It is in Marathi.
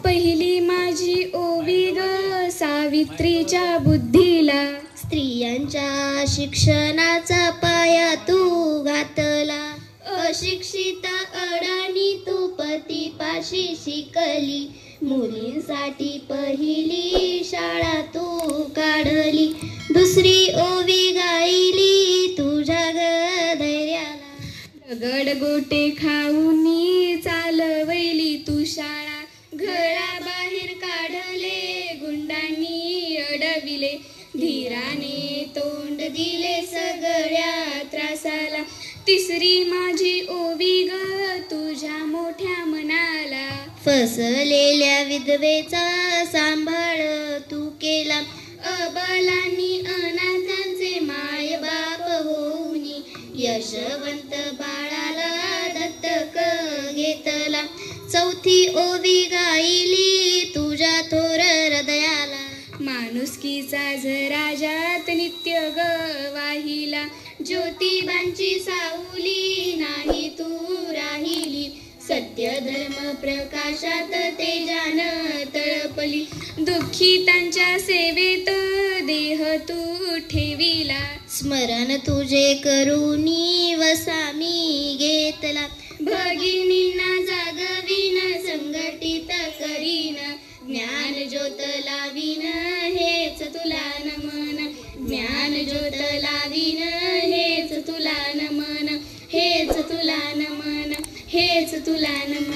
पहिली माझी ओवी ग सावित्रीच्या बुद्धीला, स्त्रियांच्या शिक्षणाचा पाया तू घातला, अशिक्षित अडाणी तू पतीपाशी शिकली, मुलींसाठी पहिली शाळा तू काढली, दुसरी ओवी गायली तुझ्या धैर्याला, दगड गोटे खाऊनी चालवली तू शाळा, घराबाहेर काढले गुंडांनी अडविले, धीराने तोंड दिले सगळ्या त्रासाला, तिसरी माझी ओवी ग तुझ्या मोठ्या मनाला, फसलेल्या विधवेचा सांभाळ तू केला, अबलांनी अनाथांचे माय बाप होऊनी, यशवंत बाळाला दत्तक घेतला, चौथी ओवी गायली तुझ्या थोर हृदयाला, माणुसकीचा झराजात नित्य ग वाहिला, ज्योतिबांची सावली नाही तू राहिली, सत्य धर्म प्रकाशात तेजान तळपली, दुःखितांच्या सेवेत देह तू ठेविला, स्मरण तुझे करुणी वसामी घेतला, भगिनींना जागवीन संघटित करीन, ज्ञान ज्योत लावीन हेच तुला नमन, ज्ञान ज्योत लावीन हेच तुला नमन, हेच तुला नमन, हेच तुला नमन.